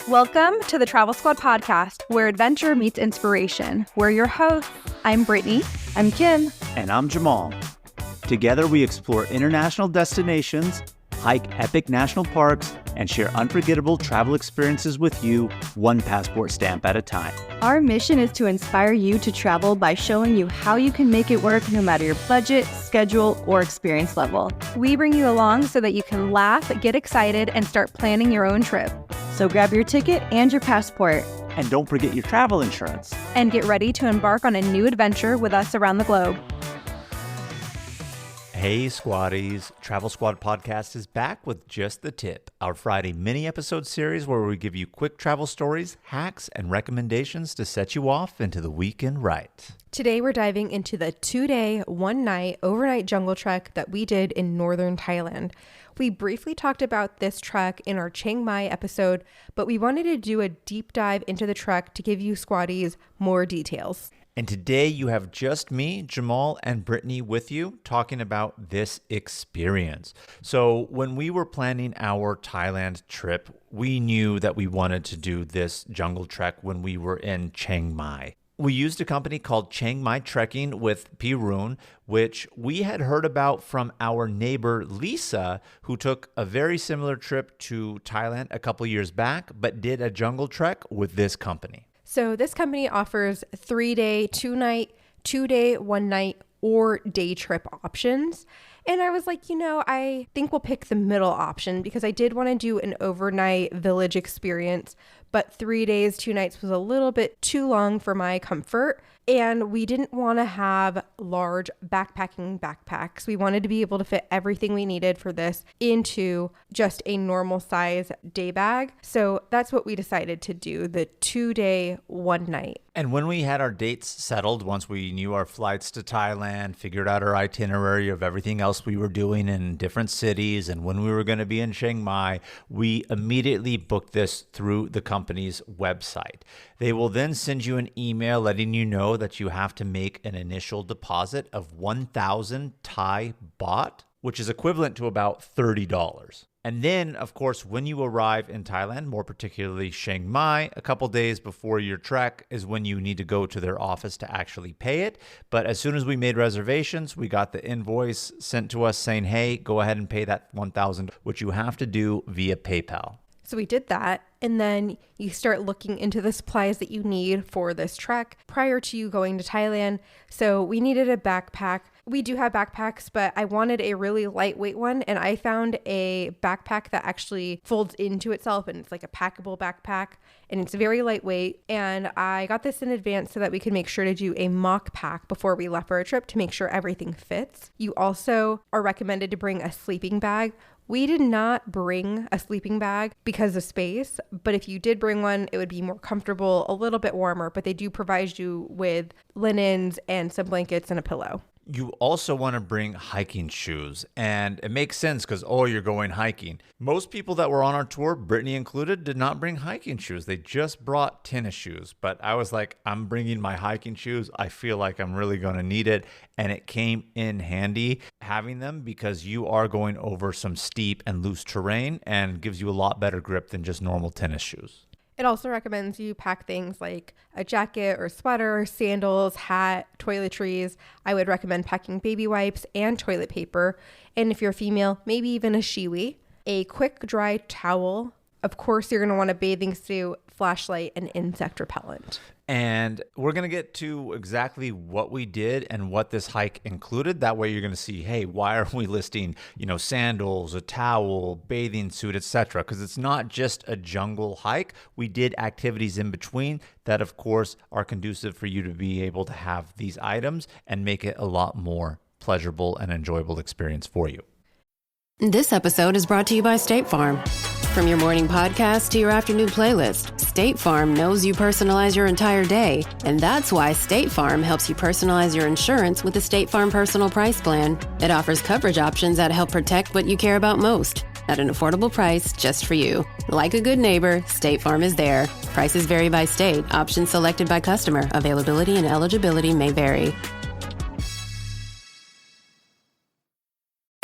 Welcome to the Travel Squad podcast, where adventure meets inspiration. We're your hosts. I'm Brittany. I'm Kim. And I'm Jamal. Together we explore international destinations, hike epic national parks, and share unforgettable travel experiences with you, one passport stamp at a time. Our mission is to inspire you to travel by showing you how you can make it work no matter your budget, schedule, or experience level. We bring you along so that you can laugh, get excited, and start planning your own trip. So grab your ticket and your passport. And don't forget your travel insurance. And get ready to embark on a new adventure with us around the globe. Hey Squaddies, Travel Squad Podcast is back with Just the Tip, our Friday mini episode series where we give you quick travel stories, hacks, and recommendations to set you off into the weekend right. Today we're diving into the 2-day, 1-night, overnight jungle trek that we did in northern Thailand. We briefly talked about this trek in our Chiang Mai episode, but we wanted to do a deep dive into the trek to give you Squaddies more details. And today you have just me, Jamal, and Brittany with you talking about this experience. So when we were planning our Thailand trip, we knew that we wanted to do this jungle trek when we were in Chiang Mai. We used a company called Chang Mai Trekking with Pirun, which we had heard about from our neighbor Lisa, who took a very similar trip to Thailand a couple years back, but did a jungle trek with this company. So this company offers 3-day, 2-night, 2-day, 1-night, or day trip options. And I was like, I think we'll pick the middle option because I did want to do an overnight village experience, but 3 days, 2 nights was a little bit too long for my comfort. And we didn't want to have large backpacking backpacks. We wanted to be able to fit everything we needed for this into just a normal size day bag. So that's what we decided to do, the 2-day, 1-night. And when we had our dates settled, once we knew our flights to Thailand, figured out our itinerary of everything else we were doing in different cities and when we were going to be in Chiang Mai, we immediately booked this through the company's website. They will then send you an email letting you know that you have to make an initial deposit of 1,000 Thai baht, which is equivalent to about $30. And then, of course, when you arrive in Thailand, more particularly Chiang Mai, a couple days before your trek is when you need to go to their office to actually pay it. But as soon as we made reservations, we got the invoice sent to us saying, hey, go ahead and pay that 1,000, which you have to do via PayPal. So we did that, and then you start looking into the supplies that you need for this trek prior to you going to Thailand. So we needed a backpack. We do have backpacks, but I wanted a really lightweight one, and I found a backpack that actually folds into itself, and it's like a packable backpack, and it's very lightweight. And I got this in advance so that we could make sure to do a mock pack before we left for a trip to make sure everything fits. You also are recommended to bring a sleeping bag. We did not bring a sleeping bag because of space, but if you did bring one, it would be more comfortable, a little bit warmer, but they do provide you with linens and some blankets and a pillow. You also want to bring hiking shoes, and it makes sense because, you're going hiking. Most people that were on our tour, Brittany included, did not bring hiking shoes. They just brought tennis shoes, but I was like, I'm bringing my hiking shoes. I feel like I'm really going to need it, and it came in handy having them because you are going over some steep and loose terrain and gives you a lot better grip than just normal tennis shoes. It also recommends you pack things like a jacket or sweater, sandals, hat, toiletries. I would recommend packing baby wipes and toilet paper. And if you're a female, maybe even a shiwi, a quick dry towel. Of course, you're going to want a bathing suit, flashlight, and insect repellent. And we're going to get to exactly what we did and what this hike included. That way you're going to see, hey, why are we listing, sandals, a towel, bathing suit, etc. Because it's not just a jungle hike. We did activities in between that, of course, are conducive for you to be able to have these items and make it a lot more pleasurable and enjoyable experience for you. This episode is brought to you by State Farm. From your morning podcast to your afternoon playlist, State Farm knows you personalize your entire day, and that's why State Farm helps you personalize your insurance with the State Farm Personal Price Plan. It offers coverage options that help protect what you care about most at an affordable price just for you. Like a good neighbor, State Farm is there. Prices vary by state. Options selected by customer. Availability and eligibility may vary.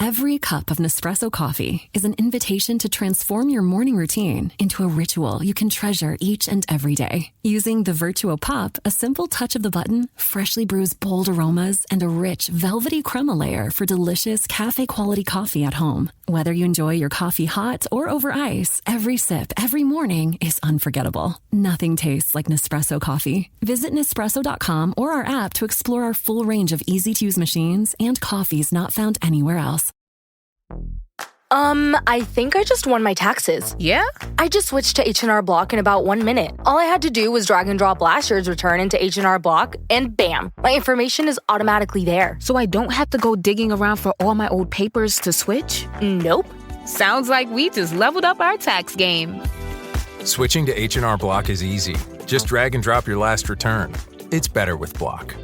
Every cup of Nespresso coffee is an invitation to transform your morning routine into a ritual you can treasure each and every day. Using the Virtuo Pop, a simple touch of the button freshly brews bold aromas and a rich, velvety crema layer for delicious cafe-quality coffee at home. Whether you enjoy your coffee hot or over ice, every sip, every morning is unforgettable. Nothing tastes like Nespresso coffee. Visit Nespresso.com or our app to explore our full range of easy-to-use machines and coffees not found anywhere else. I think I just won my taxes. Yeah? I just switched to H&R Block in about 1 minute. All I had to do was drag and drop last year's return into H&R Block, and bam, my information is automatically there. So I don't have to go digging around for all my old papers to switch? Nope. Sounds like we just leveled up our tax game. Switching to H&R Block is easy. Just drag and drop your last return. It's better with Block.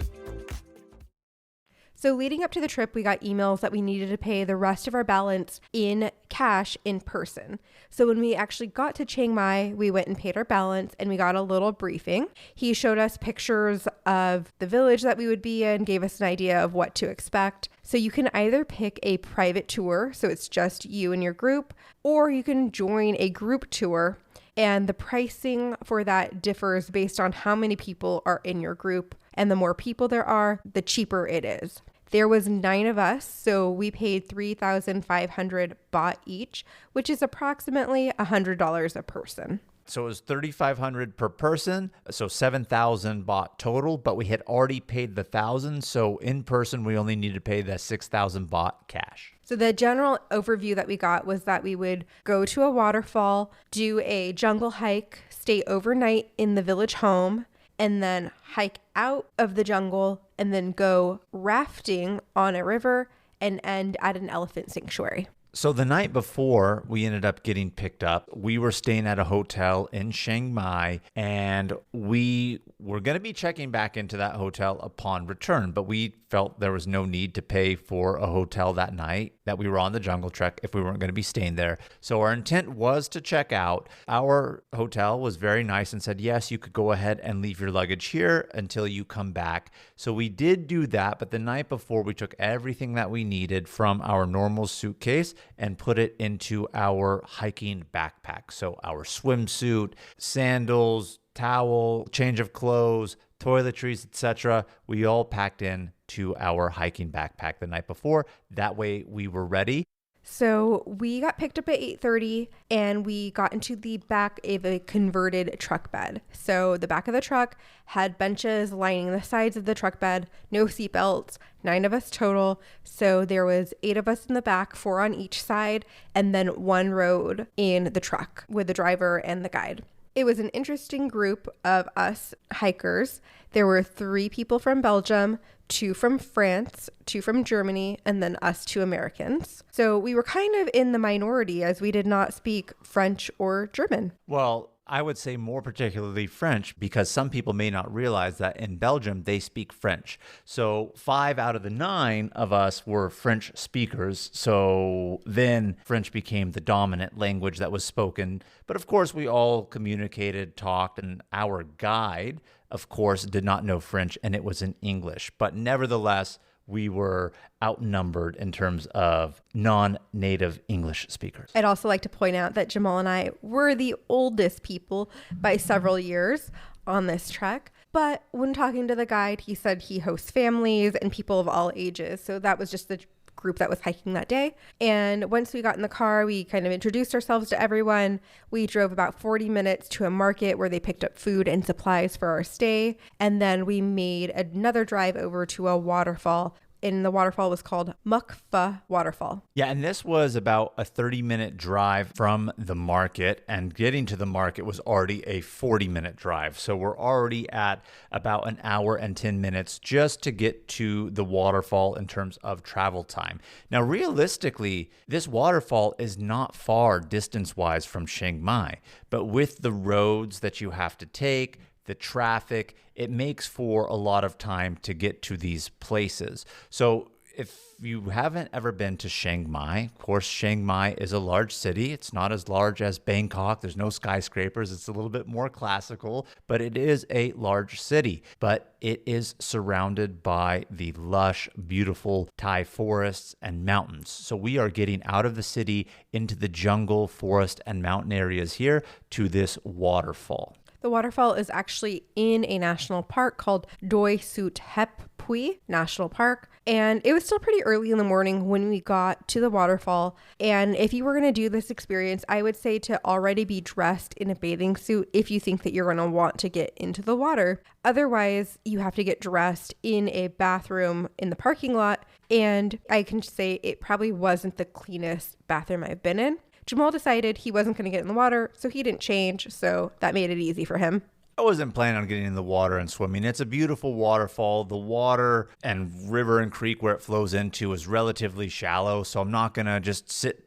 So leading up to the trip, we got emails that we needed to pay the rest of our balance in cash in person. So when we actually got to Chiang Mai, we went and paid our balance and we got a little briefing. He showed us pictures of the village that we would be in, gave us an idea of what to expect. So you can either pick a private tour, so it's just you and your group, or you can join a group tour. And the pricing for that differs based on how many people are in your group. And the more people there are, the cheaper it is. There was 9 of us, so we paid 3,500 baht each, which is approximately $100 a person. So it was 3,500 per person, so 7,000 baht total, but we had already paid the 1,000, so in person we only needed to pay the 6,000 baht cash. So the general overview that we got was that we would go to a waterfall, do a jungle hike, stay overnight in the village home, and then hike out of the jungle and then go rafting on a river and end at an elephant sanctuary. So the night before we ended up getting picked up, we were staying at a hotel in Chiang Mai, and we were going to be checking back into that hotel upon return, but we felt there was no need to pay for a hotel that night that we were on the jungle trek if we weren't going to be staying there. So our intent was to check out. Our hotel was very nice and said, yes, you could go ahead and leave your luggage here until you come back. So we did do that, but the night before we took everything that we needed from our normal suitcase and put it into our hiking backpack. So our swimsuit, sandals, towel, change of clothes, toiletries, etc. We all packed in to our hiking backpack the night before. That way we were ready. So we got picked up at 8:30 and we got into the back of a converted truck bed. So the back of the truck had benches lining the sides of the truck bed, no seatbelts, 9 of us total. So there was 8 of us in the back, 4 on each side, and then 1 rode in the truck with the driver and the guide. It was an interesting group of us hikers. There were 3 people from Belgium, 2 from France, 2 from Germany, and then us 2 Americans. So we were kind of in the minority as we did not speak French or German. Well, I would say more particularly French, because some people may not realize that in Belgium, they speak French. So 5 out of the 9 of us were French speakers. So then French became the dominant language that was spoken. But of course, we all communicated, talked, and our guide, of course, did not know French, and it was in English. But nevertheless, we were outnumbered in terms of non-native English speakers. I'd also like to point out that Jamal and I were the oldest people by several years on this trek. But when talking to the guide, he said he hosts families and people of all ages. So that was just the group that was hiking that day. And once we got in the car, we kind of introduced ourselves to everyone. We drove about 40 minutes to a market where they picked up food and supplies for our stay. And then we made another drive over to a waterfall. And the waterfall was called Mukfa Waterfall. Yeah, and this was about a 30-minute drive from the market, and getting to the market was already a 40-minute drive. So we're already at about an hour and 10 minutes just to get to the waterfall in terms of travel time. Now, realistically, this waterfall is not far distance-wise from Chiang Mai, but with the roads that you have to take, the traffic, it makes for a lot of time to get to these places. So If you haven't ever been to Chiang Mai, of course, Chiang Mai is a large city. It's not as large as Bangkok. There's no skyscrapers. It's a little bit more classical, but it is a large city. But it is surrounded by the lush, beautiful Thai forests and mountains. So we are getting out of the city into the jungle, forest, and mountain areas here to this waterfall. The waterfall is actually in a national park called Doi Sut Hep Pui National Park. And it was still pretty early in the morning when we got to the waterfall. And if you were going to do this experience, I would say to already be dressed in a bathing suit if you think that you're going to want to get into the water. Otherwise, you have to get dressed in a bathroom in the parking lot. And I can say it probably wasn't the cleanest bathroom I've been in. Jamal decided he wasn't going to get in the water, so he didn't change, so that made it easy for him. I wasn't planning on getting in the water and swimming. It's a beautiful waterfall. The water and river and creek where it flows into is relatively shallow, so I'm not going to just sit,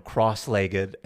cross-legged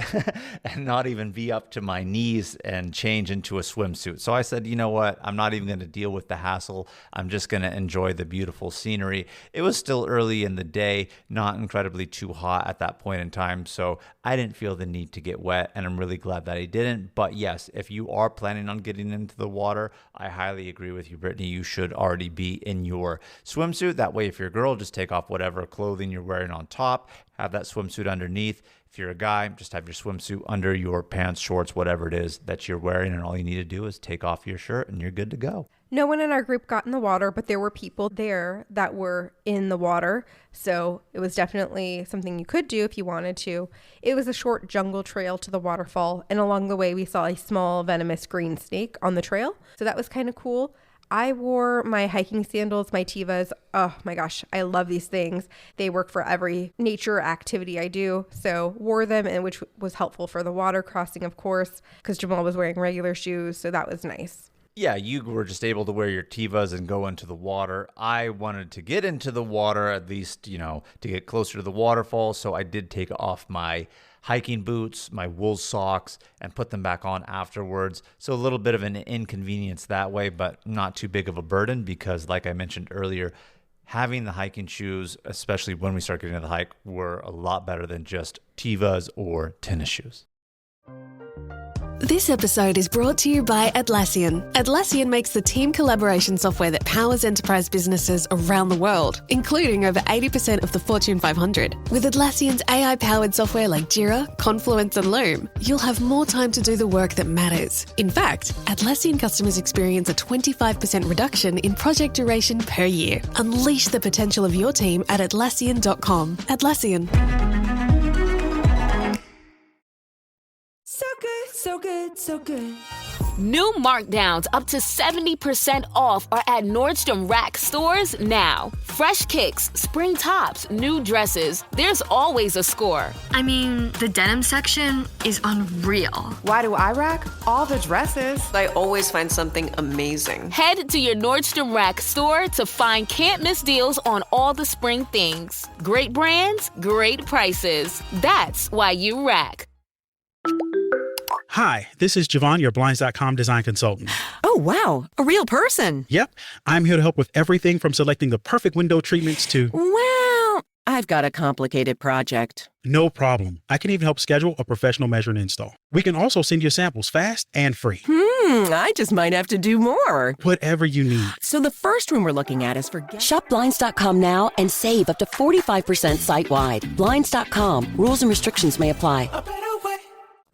and not even be up to my knees and change into a swimsuit. So I said, you know what? I'm not even going to deal with the hassle. I'm just going to enjoy the beautiful scenery. It was still early in the day, not incredibly too hot at that point in time, so I didn't feel the need to get wet, and I'm really glad that I didn't. But yes, if you are planning on getting into the water, I highly agree with you, Brittany. You should already be in your swimsuit. That way, if you're a girl, just take off whatever clothing you're wearing on top, have that swimsuit underneath. If you're a guy, just have your swimsuit under your pants, shorts, whatever it is that you're wearing, and all you need to do is take off your shirt and you're good to go. No one in our group got in the water, but there were people there that were in the water. So it was definitely something you could do if you wanted to. It was a short jungle trail to the waterfall. And along the way, we saw a small venomous green snake on the trail. So that was kind of cool. I wore my hiking sandals, my Tevas. Oh my gosh, I love these things. They work for every nature activity I do. So wore them, and which was helpful for the water crossing, of course, because Jamal was wearing regular shoes. So that was nice. Yeah, you were just able to wear your Tevas and go into the water. I wanted to get into the water, at least, to get closer to the waterfall. So I did take off my hiking boots, my wool socks, and put them back on afterwards. So a little bit of an inconvenience that way, but not too big of a burden because, like I mentioned earlier, having the hiking shoes, especially when we start getting to the hike, were a lot better than just Tevas or tennis shoes. This episode is brought to you by Atlassian. Atlassian makes the team collaboration software that powers enterprise businesses around the world, including over 80% of the Fortune 500. With Atlassian's AI-powered software like Jira, Confluence, and Loom, you'll have more time to do the work that matters. In fact, Atlassian customers experience a 25% reduction in project duration per year. Unleash the potential of your team at Atlassian.com. Atlassian. So good, so good. New markdowns up to 70% off are at Nordstrom Rack stores now. Fresh kicks, spring tops, new dresses. There's always a score. I mean, the denim section is unreal. Why do I rack? All the dresses. I always find something amazing. Head to your Nordstrom Rack store to find can't-miss deals on all the spring things. Great brands, great prices. That's why you rack. Hi, this is Javon, your Blinds.com design consultant. Oh, wow. A real person. Yep. I'm here to help with everything from selecting the perfect window treatments to... Well, I've got a complicated project. No problem. I can even help schedule a professional measure and install. We can also send you samples fast and free. I just might have to do more. Whatever you need. So the first room we're looking at is for... Shop Blinds.com now and save up to 45% site-wide. Blinds.com. Rules and restrictions may apply.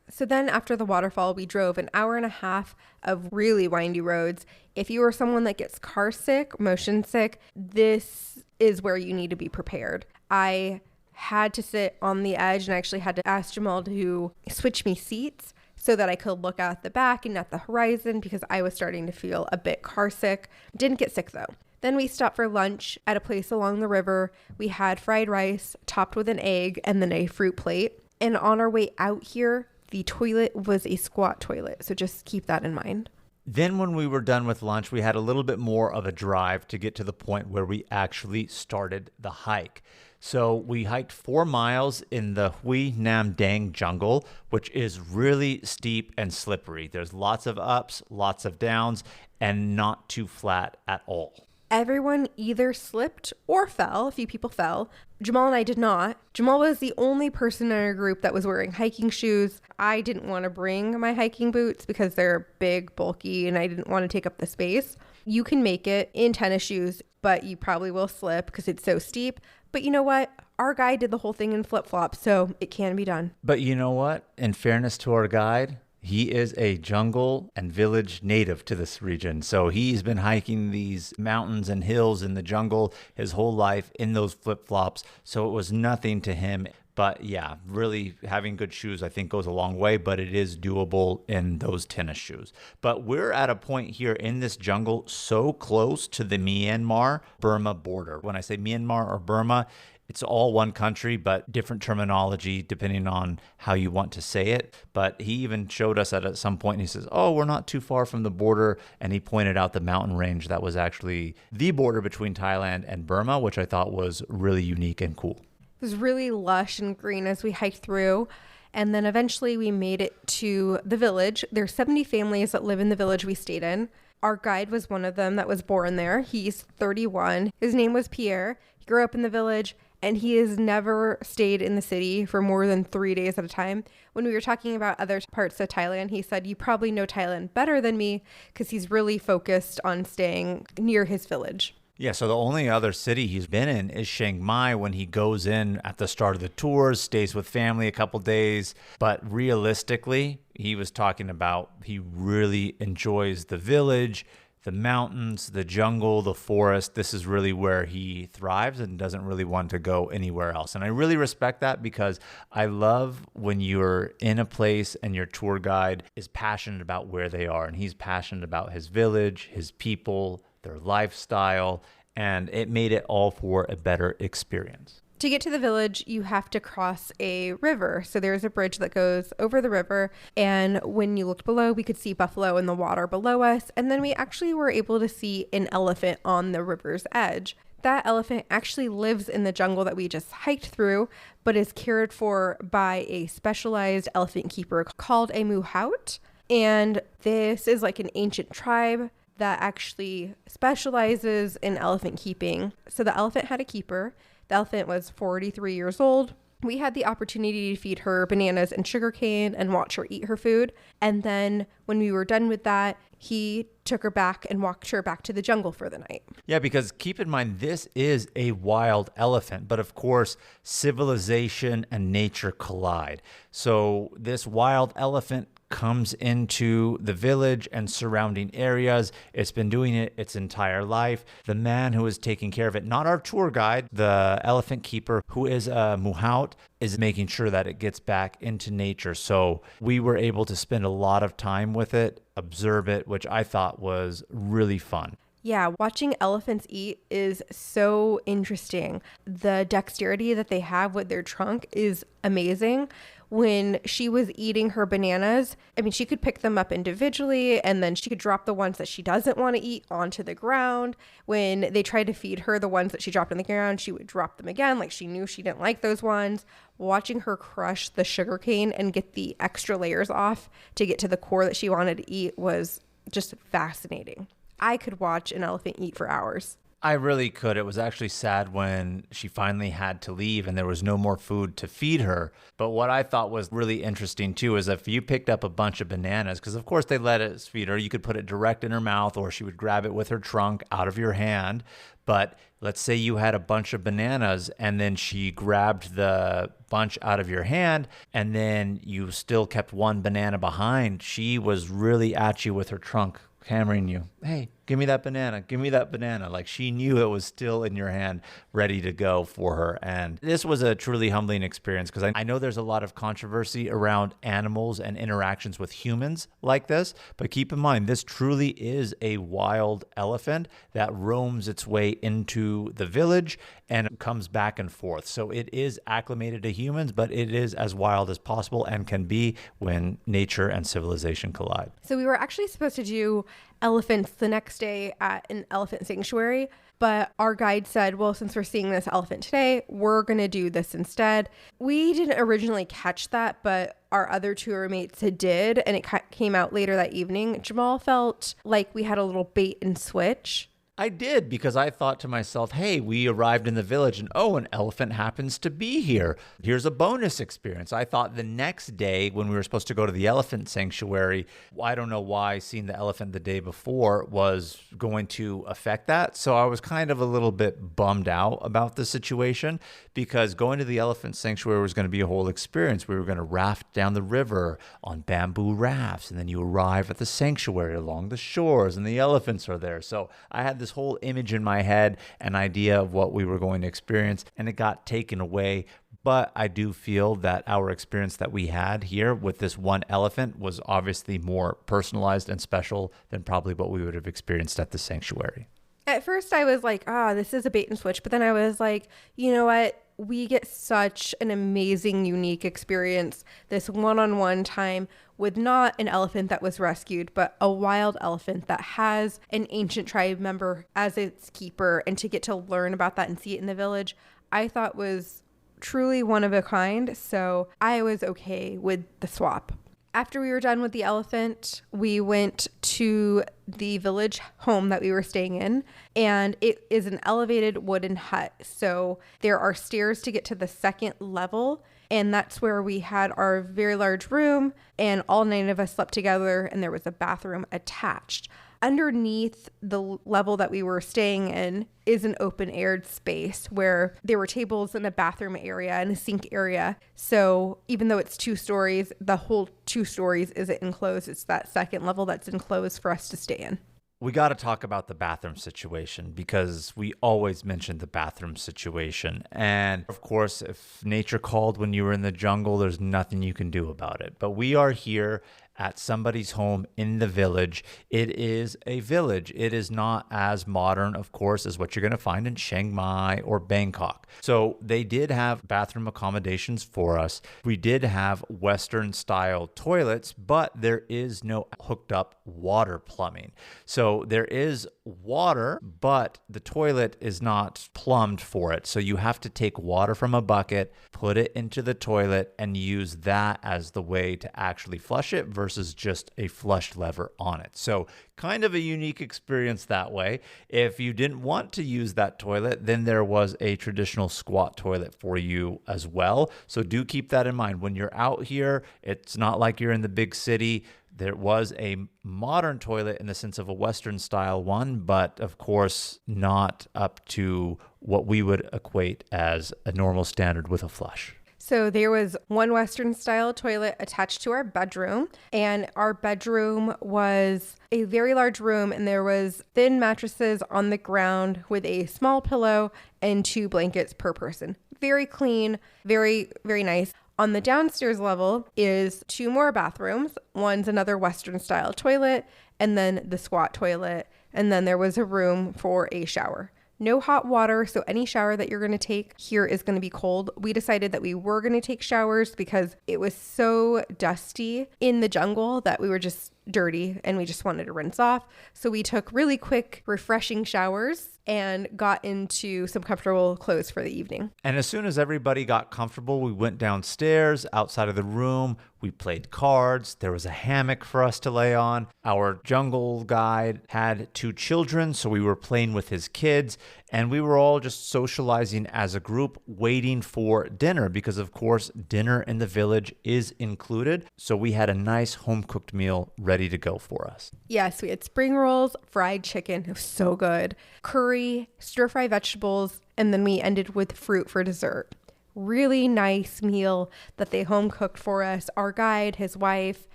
So then after the waterfall, we drove an hour and a half of really windy roads. If you are someone that gets car sick, motion sick, this is where you need to be prepared. I had to sit on the edge and I actually had to ask Jamal to switch me seats so that I could look out the back and at the horizon because I was starting to feel a bit car sick. Didn't get sick though. Then we stopped for lunch at a place along the river. We had fried rice topped with an egg and then a fruit plate. And on our way out here, the toilet was a squat toilet, so just keep that in mind. Then when we were done with lunch, we had a little bit more of a drive to get to the point where we actually started the hike. So we hiked 4 miles in the Hui Nam Dang jungle, which is really steep and slippery. There's lots of ups, lots of downs, and not too flat at all. Everyone either slipped or fell. A few people fell. Jamal and I did not. Jamal was the only person in our group that was wearing hiking shoes. I didn't want to bring my hiking boots because they're big, bulky, and I didn't want to take up the space. You can make it in tennis shoes, but you probably will slip because it's so steep. But you know what? Our guide did the whole thing in flip-flops, so it can be done. But you know what? In fairness to our guide, he is a jungle and village native to this region. So he's been hiking these mountains and hills in the jungle his whole life in those flip-flops. So it was nothing to him. But yeah, really having good shoes, I think, goes a long way, but it is doable in those tennis shoes. But we're at a point here in this jungle so close to the Myanmar-Burma border. When I say Myanmar or Burma, it's all one country, but different terminology depending on how you want to say it. But he even showed us at some point, and he says, oh, we're not too far from the border. And he pointed out the mountain range that was actually the border between Thailand and Burma, which I thought was really unique and cool. It was really lush and green as we hiked through. And then eventually we made it to the village. There's 70 families that live in the village we stayed in. Our guide was one of them that was born there. He's 31. His name was Pierre. He grew up in the village, and he has never stayed in the city for more than 3 days at a time. When we were talking about other parts of Thailand, he said, you probably know Thailand better than me because he's really focused on staying near his village. Yeah, so the only other city he's been in is Chiang Mai when he goes in at the start of the tours, stays with family a couple days. But realistically, he was talking about he really enjoys the village, the mountains, the jungle, the forest. This is really where he thrives and doesn't really want to go anywhere else. And I really respect that because I love when you're in a place and your tour guide is passionate about where they are. And he's passionate about his village, his people, their lifestyle, and it made it all for a better experience. To get to the village, you have to cross a river. So there's a bridge that goes over the river. And when you looked below, we could see buffalo in the water below us. And then we actually were able to see an elephant on the river's edge. That elephant actually lives in the jungle that we just hiked through, but is cared for by a specialized elephant keeper called a muhaut. And this is like an ancient tribe that actually specializes in elephant keeping. So the elephant had a keeper. The elephant was 43 years old. We had the opportunity to feed her bananas and sugarcane and watch her eat her food. And then when we were done with that, he took her back and walked her back to the jungle for the night. Yeah, because keep in mind, this is a wild elephant, but of course, civilization and nature collide. So this wild elephant comes into the village and surrounding areas. It's been doing it its entire life. The man who is taking care of it, not our tour guide, the elephant keeper, who is a muhaut, is making sure that it gets back into nature. So we were able to spend a lot of time with it, observe it, which I thought was really fun. Yeah, watching elephants eat is so interesting. The dexterity that they have with their trunk is amazing. When she was eating her bananas, I mean, she could pick them up individually and then she could drop the ones that she doesn't want to eat onto the ground. When they tried to feed her the ones that she dropped on the ground, she would drop them again, like she knew she didn't like those ones. Watching her crush the sugarcane and get the extra layers off to get to the core that she wanted to eat was just fascinating. I could watch an elephant eat for hours. I really could. It was actually sad when she finally had to leave and there was no more food to feed her. But what I thought was really interesting too is if you picked up a bunch of bananas, because of course they let us feed her, you could put it direct in her mouth or she would grab it with her trunk out of your hand. But let's say you had a bunch of bananas and then she grabbed the bunch out of your hand and then you still kept one banana behind. She was really at you with her trunk, hammering you. Hey, give me that banana. Give me that banana. Like she knew it was still in your hand, ready to go for her. And this was a truly humbling experience because I know there's a lot of controversy around animals and interactions with humans like this. But keep in mind, this truly is a wild elephant that roams its way into the village and comes back and forth. So it is acclimated to humans, but it is as wild as possible and can be when nature and civilization collide. So we were actually supposed to do elephants the next day at an elephant sanctuary, but our guide said, well, since we're seeing this elephant today, we're going to do this instead. We didn't originally catch that, but our other tour mates did, and it came out later that evening. Jamal felt like we had a little bait and switch. I did, because I thought to myself, hey, we arrived in the village and an elephant happens to be here. Here's a bonus experience. I thought the next day when we were supposed to go to the elephant sanctuary, I don't know why seeing the elephant the day before was going to affect that. So I was kind of a little bit bummed out about the situation, because going to the elephant sanctuary was going to be a whole experience. We were going to raft down the river on bamboo rafts, and then you arrive at the sanctuary along the shores and the elephants are there. So I had this whole image in my head, an idea of what we were going to experience, and it got taken away. But I do feel that our experience that we had here with this one elephant was obviously more personalized and special than probably what we would have experienced at the sanctuary. At first I was like, this is a bait and switch. But then I was like, you know what? We get such an amazing, unique experience this one-on-one time with not an elephant that was rescued, but a wild elephant that has an ancient tribe member as its keeper. And to get to learn about that and see it in the village, I thought was truly one of a kind. So I was okay with the swap. After we were done with the elephant, we went to the village home that we were staying in, and it is an elevated wooden hut. So there are stairs to get to the second level, and that's where we had our very large room, and all 9 of us slept together, and there was a bathroom attached. Underneath the level that we were staying in is an open aired space where there were tables and a bathroom area and a sink area. So even though it's 2 stories, the whole 2 stories isn't enclosed. It's that second level that's enclosed for us to stay in. We got to talk about the bathroom situation, because we always mention the bathroom situation. And of course, if nature called when you were in the jungle, there's nothing you can do about it. But we are here at somebody's home in the village. It is a village. It is not as modern, of course, as what you're going to find in Chiang Mai or Bangkok. So they did have bathroom accommodations for us. We did have Western style toilets, but there is no hooked up water plumbing. So there is water, but the toilet is not plumbed for it. So you have to take water from a bucket, put it into the toilet, and use that as the way to actually flush it versus just a flush lever on it. So kind of a unique experience that way. If you didn't want to use that toilet, then there was a traditional squat toilet for you as well. So do keep that in mind. When you're out here, it's not like you're in the big city. There was a modern toilet in the sense of a Western style one, but of course not up to what we would equate as a normal standard with a flush. So there was one Western style toilet attached to our bedroom, and our bedroom was a very large room, and there was thin mattresses on the ground with a small pillow and 2 blankets per person. Very clean, very, very nice. On the downstairs level is 2 more bathrooms. One's another Western style toilet, and then the squat toilet. And then there was a room for a shower. No hot water, so any shower that you're going to take here is going to be cold. We decided that we were going to take showers because it was so dusty in the jungle that we were just dirty and we just wanted to rinse off. So we took really quick, refreshing showers and got into some comfortable clothes for the evening. And as soon as everybody got comfortable, we went downstairs outside of the room. We played cards. There was a hammock for us to lay on. Our jungle guide had 2 children, so we were playing with his kids. And we were all just socializing as a group, waiting for dinner because, of course, dinner in the village is included. So we had a nice home-cooked meal ready to go for us. Yes, we had spring rolls, fried chicken. It was so good. Curry, stir-fry vegetables, and then we ended with fruit for dessert. Really nice meal that they home cooked for us, our guide, his wife,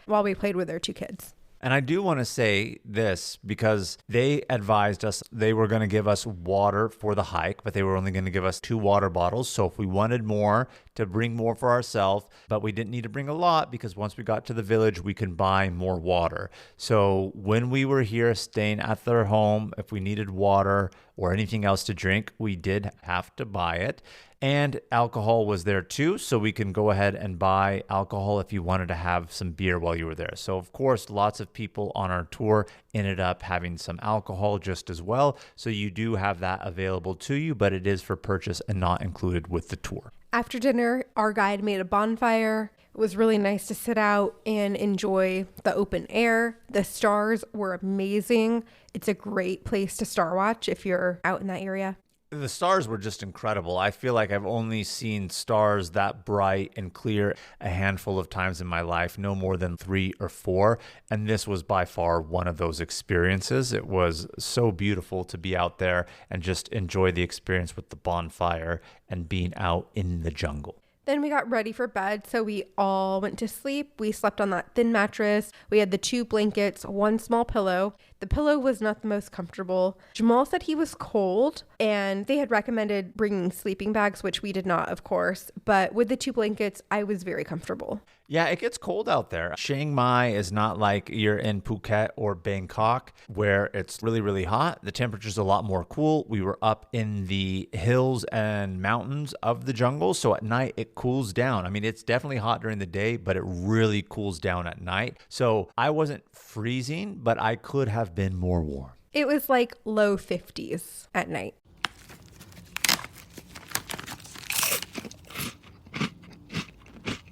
while we played with their 2 kids. And I do want to say this because they advised us they were going to give us water for the hike, but they were only going to give us 2 water bottles. So if we wanted more, to bring more for ourselves, but we didn't need to bring a lot because once we got to the village, we can buy more water. So when we were here staying at their home, if we needed water or anything else to drink, we did have to buy it. And alcohol was there too, so we can go ahead and buy alcohol if you wanted to have some beer while you were there. So of course, lots of people on our tour ended up having some alcohol just as well. So you do have that available to you, but it is for purchase and not included with the tour. After dinner, our guide made a bonfire. It was really nice to sit out and enjoy the open air. The stars were amazing. It's a great place to star watch if you're out in that area. The stars were just incredible. I feel like I've only seen stars that bright and clear a handful of times in my life, no more than 3 or 4. And this was by far one of those experiences. It was so beautiful to be out there and just enjoy the experience with the bonfire and being out in the jungle. Then we got ready for bed, so we all went to sleep. We slept on that thin mattress. We had the 2 blankets, 1 small pillow. The pillow was not the most comfortable. Jamal said he was cold, and they had recommended bringing sleeping bags, which we did not, of course. But with the 2 blankets, I was very comfortable. Yeah, it gets cold out there. Chiang Mai is not like you're in Phuket or Bangkok where it's really, really hot. The temperature's a lot more cool. We were up in the hills and mountains of the jungle, so at night it cools down. I mean, it's definitely hot during the day, but it really cools down at night. So I wasn't freezing, but I could have been more warm. It was like low 50s at night.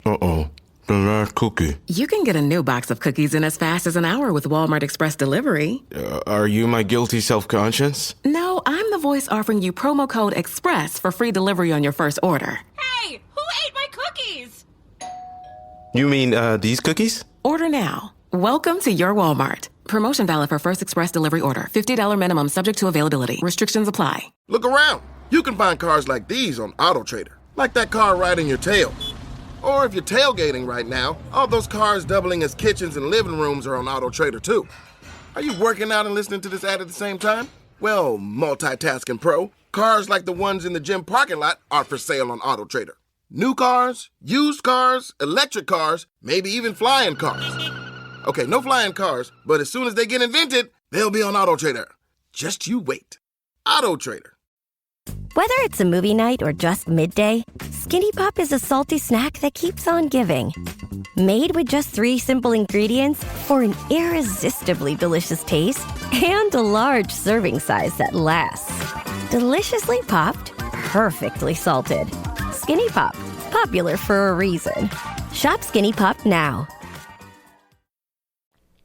Uh-oh. The last cookie. You can get a new box of cookies in as fast as an hour with Walmart Express Delivery. Are you my guilty self-conscience? No, I'm the voice offering you promo code EXPRESS for free delivery on your first order. Hey, who ate my cookies? You mean, these cookies? Order now. Welcome to your Walmart. Promotion valid for first express delivery order. $50 minimum subject to availability. Restrictions apply. Look around. You can find cars like these on AutoTrader. Like that car riding your tail. Or if you're tailgating right now, all those cars doubling as kitchens and living rooms are on AutoTrader too. Are you working out and listening to this ad at the same time? Well, multitasking pro, cars like the ones in the gym parking lot are for sale on AutoTrader. New cars, used cars, electric cars, maybe even flying cars. Okay, no flying cars, but as soon as they get invented, they'll be on AutoTrader. Just you wait. AutoTrader. Whether it's a movie night or just midday, Skinny Pop is a salty snack that keeps on giving. Made with just 3 simple ingredients for an irresistibly delicious taste and a large serving size that lasts. Deliciously popped, perfectly salted. Skinny Pop, popular for a reason. Shop Skinny Pop now.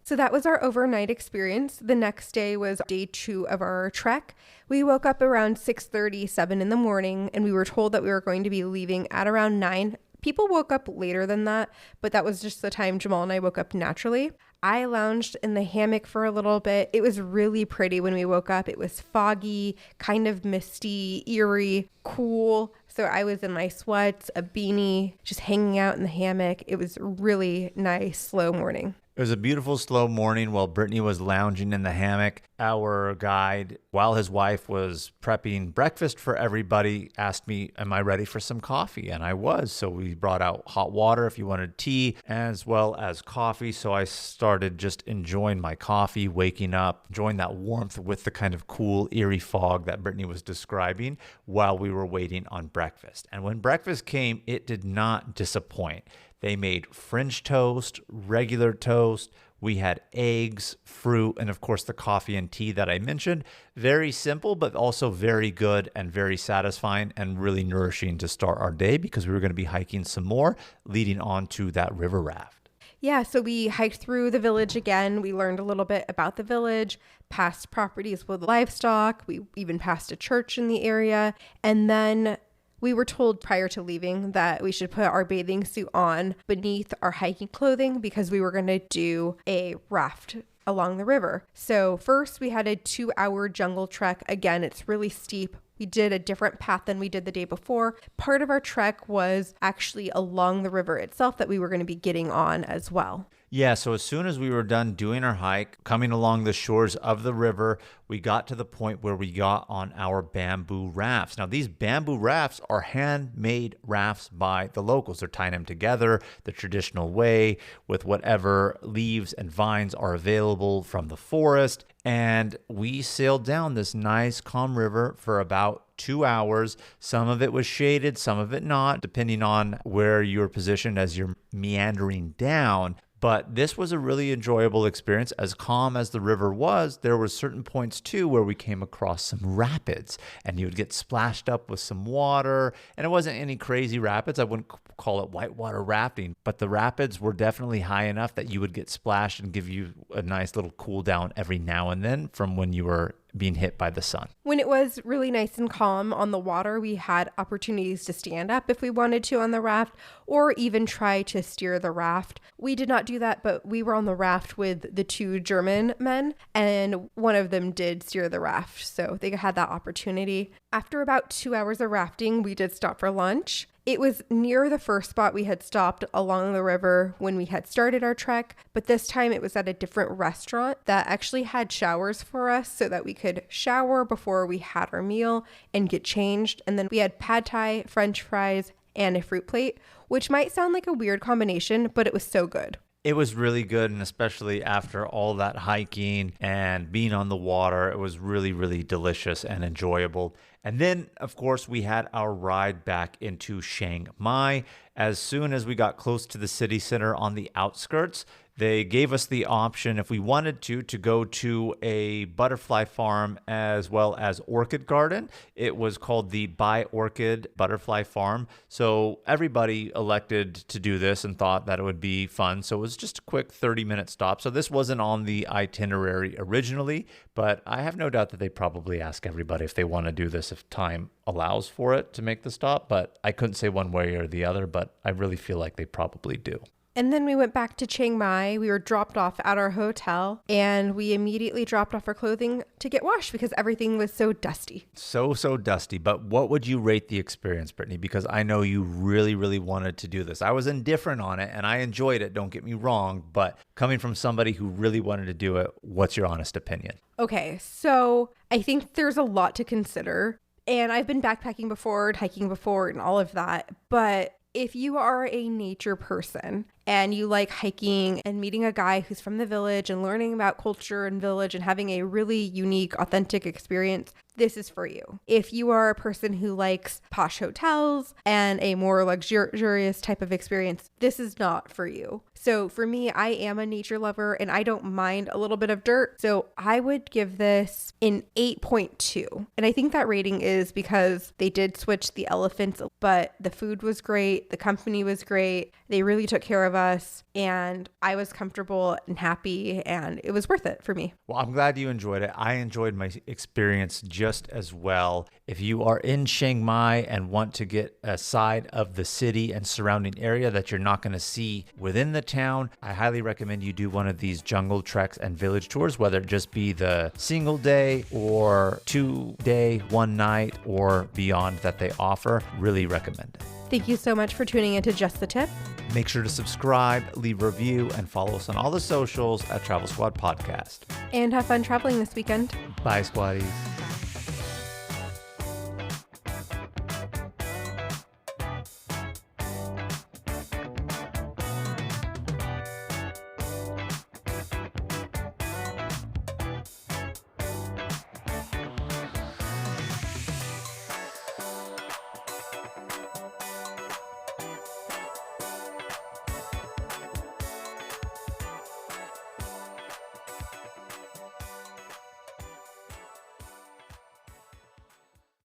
So that was our overnight experience. The next day was day 2 of our trek. We woke up around 6:37 in the morning, and we were told that we were going to be leaving at around 9. People woke up later than that, but that was just the time Jamal and I woke up naturally. I lounged in the hammock for a little bit. It was really pretty when we woke up. It was foggy, kind of misty, eerie, cool. So I was in my sweats, a beanie, just hanging out in the hammock. It was really nice, slow morning. It was a beautiful, slow morning while Brittany was lounging in the hammock. Our guide, while his wife was prepping breakfast for everybody, asked me, am I ready for some coffee? And I was. So we brought out hot water if you wanted tea, as well as coffee. So I started just enjoying my coffee, waking up, enjoying that warmth with the kind of cool, eerie fog that Brittany was describing while we were waiting on breakfast. And when breakfast came, it did not disappoint. They made French toast, regular toast. We had eggs, fruit, and of course the coffee and tea that I mentioned. Very simple, but also very good and very satisfying and really nourishing to start our day because we were going to be hiking some more leading on to that river raft. Yeah, so we hiked through the village again. We learned a little bit about the village, passed properties with livestock. We even passed a church in the area. And then we were told prior to leaving that we should put our bathing suit on beneath our hiking clothing because we were going to do a raft along the river. So first we had a 2-hour jungle trek. Again, it's really steep. We did a different path than we did the day before. Part of our trek was actually along the river itself that we were going to be getting on as well. Yeah, so as soon as we were done doing our hike, coming along the shores of the river, we got to the point where we got on our bamboo rafts. Now, these bamboo rafts are handmade rafts by the locals. They're tying them together the traditional way with whatever leaves and vines are available from the forest. And we sailed down this nice, calm river for about 2 hours. Some of it was shaded, some of it not, depending on where you're positioned as you're meandering down. But this was a really enjoyable experience. As calm as the river was, there were certain points too where we came across some rapids and you would get splashed up with some water. And it wasn't any crazy rapids. I wouldn't call it whitewater rafting, but the rapids were definitely high enough that you would get splashed and give you a nice little cool down every now and then from when you were being hit by the sun. When it was really nice and calm on the water, we had opportunities to stand up if we wanted to on the raft, or even try to steer the raft. We did not do that, but we were on the raft with the 2 German men, and one of them did steer the raft, so they had that opportunity. After about 2 hours of rafting, we did stop for lunch. It was near the first spot we had stopped along the river when we had started our trek, but this time it was at a different restaurant that actually had showers for us so that we could shower before we had our meal and get changed. And then we had pad thai, french fries, and a fruit plate, which might sound like a weird combination, but it was so good. It was really good, and especially after all that hiking and being on the water, it was really, really delicious and enjoyable. And then, of course, we had our ride back into Chiang Mai. As soon as we got close to the city center on the outskirts, they gave us the option, if we wanted to go to a butterfly farm as well as orchid garden. It was called the Bai Orchid Butterfly Farm. So everybody elected to do this and thought that it would be fun. So it was just a quick 30-minute stop. So this wasn't on the itinerary originally, but I have no doubt that they probably ask everybody if they want to do this, if time allows for it to make the stop. But I couldn't say one way or the other, but I really feel like they probably do. And then we went back to Chiang Mai. We were dropped off at our hotel, and we immediately dropped off our clothing to get washed because everything was so dusty. So dusty. But what would you rate the experience, Brittany? Because I know you really, really wanted to do this. I was indifferent on it, and I enjoyed it. Don't get me wrong. But coming from somebody who really wanted to do it, what's your honest opinion? Okay, so I think there's a lot to consider. And I've been backpacking before, hiking before, and all of that. But if you are a nature person and you like hiking and meeting a guy who's from the village and learning about culture and village and having a really unique, authentic experience, this is for you. If you are a person who likes posh hotels and a more luxurious type of experience, this is not for you. So for me, I am a nature lover and I don't mind a little bit of dirt. So I would give this an 8.2. And I think that rating is because they did switch the elephants, but the food was great. The company was great. They really took care of us and I was comfortable and happy and it was worth it for me. Well, I'm glad you enjoyed it. I enjoyed my experience just as well. If you are in Chiang Mai and want to get a side of the city and surrounding area that you're not going to see within the town, I highly recommend you do one of these jungle treks and village tours, whether it just be the single day or 2 day, 1 night or beyond that they offer. Really recommend it. Thank you so much for tuning into Just the Tip. Make sure to subscribe, leave a review, and follow us on all the socials at Travel Squad Podcast. And have fun traveling this weekend. Bye, Squaddies.